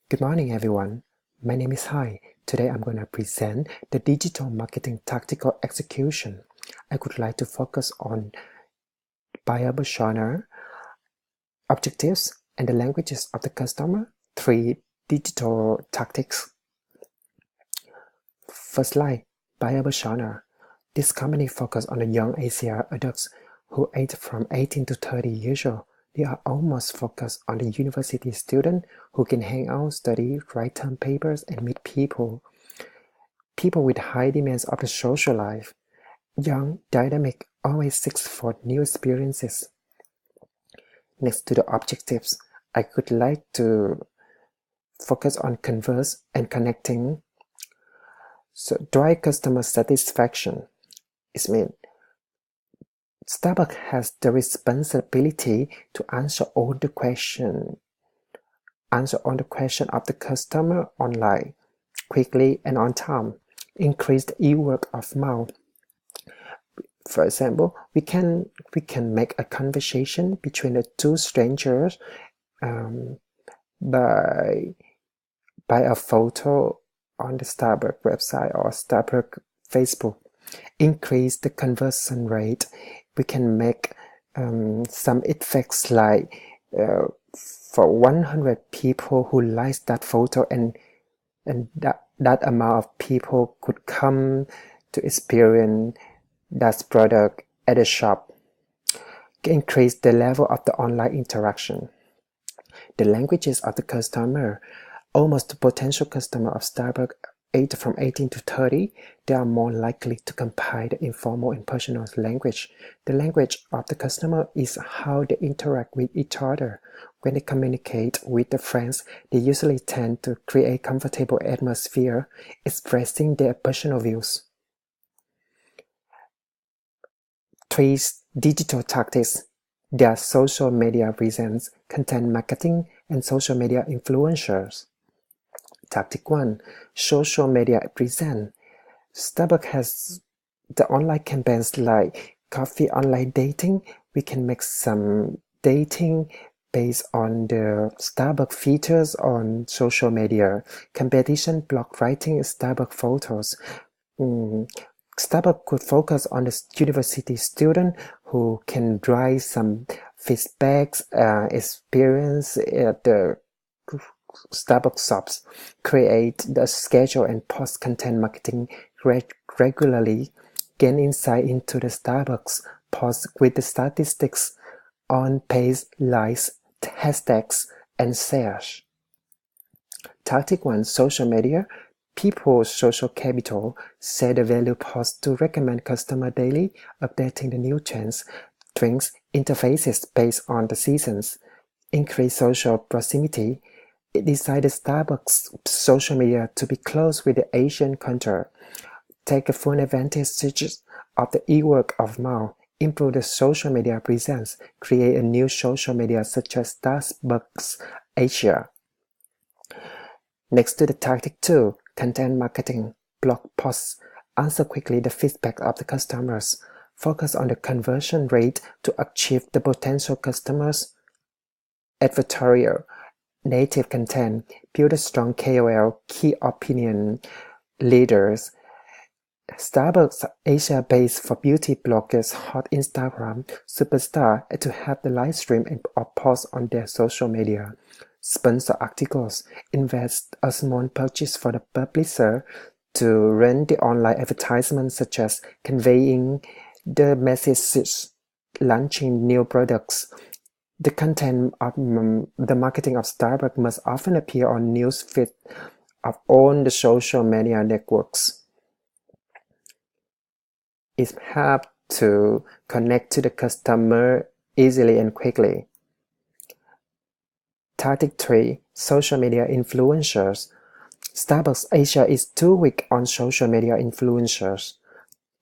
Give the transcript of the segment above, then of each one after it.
Good morning, everyone. My name is Hai. Today I'm going to present the digital marketing tactical execution. I would like to focus on buyer persona, objectives, and the languages of the customer. 3 digital tactics. First slide, buyer persona. This company focuses on the young Asian adults who age from 18 to 30 years old. They are almost focused on the university student who can hang out, study, write term papers, and meet people. People with high demands of the social life. Young, dynamic, always seeks for new experiences. Next to the objectives, I would like to focus on converse and connecting. So drive customer satisfaction. It means Starbucks has the responsibility to answer all the questions of the customer online, quickly and on time. Increase the e-word of mouth. For example, we can make a conversation between the two strangers by a photo on the Starbucks website or Starbucks Facebook. Increase the conversion rate. We can make some effects like for 100 people who like that photo, and that amount of people could come to experience that product at the shop. Increase the level of the online interaction. The languages of the customer. Almost the potential customer of Starbucks aged from 18 to 30, they are more likely to compile the informal and personal language. The language of the customer is how they interact with each other. When they communicate with their friends, they usually tend to create comfortable atmosphere, expressing their personal views. 3 digital tactics. There are social media presence, content marketing, and social media influencers. Tactic 1. Social media presence. Starbucks has the online campaigns like coffee online dating. We can make some dating based on the Starbucks features on social media. Competition blog writing Starbucks photos. Starbucks could focus on the university student who can write some feedbacks, experience at the Starbucks shops, create the schedule and post content marketing regularly, gain insight into the Starbucks post with the statistics on page likes, hashtags, and shares. Tactic 1. Social media. People's social capital. Set the value post to recommend customer daily, updating the new trends, drinks, interfaces based on the seasons. Increase social proximity. It decided Starbucks social media to be close with the Asian culture. Take a full advantage of the e-word of mouth. Improve the social media presence. Create a new social media such as Starbucks Asia. Next to the tactic 2, content marketing, blog posts. Answer quickly the feedback of the customers. Focus on the conversion rate to achieve the potential customers. Advertorial. Native content. Build a strong KOL, key opinion leaders. Starbucks Asia based for beauty bloggers, hot Instagram superstar to have the live stream or post on their social media. Sponsor articles. Invest a small purchase for the publisher to run the online advertisement, such as conveying the messages, launching new products. The content of the marketing of Starbucks must often appear on news feed of all the social media networks. It have to connect to the customer easily and quickly. Tactic 3. Social media influencers. Starbucks Asia is too weak on social media influencers.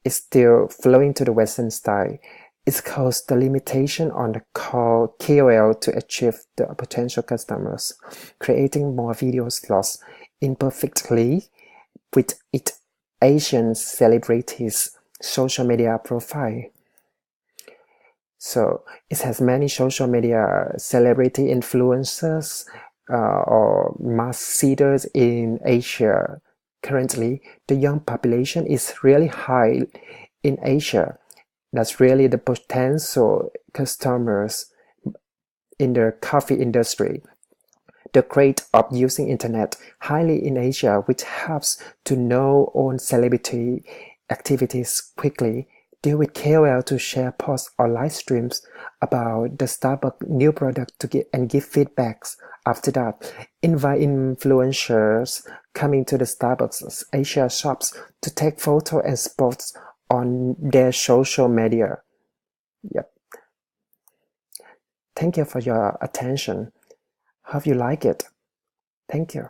It's still flowing to the Western style. It caused the limitation on the KOL to achieve the potential customers, creating more video slots imperfectly with its Asian celebrities' social media profile. So it has many social media celebrity influencers or mass seeders in Asia. Currently, the young population is really high in Asia. That's really the potential customers in the coffee industry. The grade of using internet highly in Asia, which helps to know on celebrity activities quickly, deal with KOL to share posts or live streams about the Starbucks new product to give feedbacks. After that, invite influencers coming to the Starbucks Asia shops to take photo and posts on their social media. Yep. Thank you for your attention. Hope you like it. Thank you.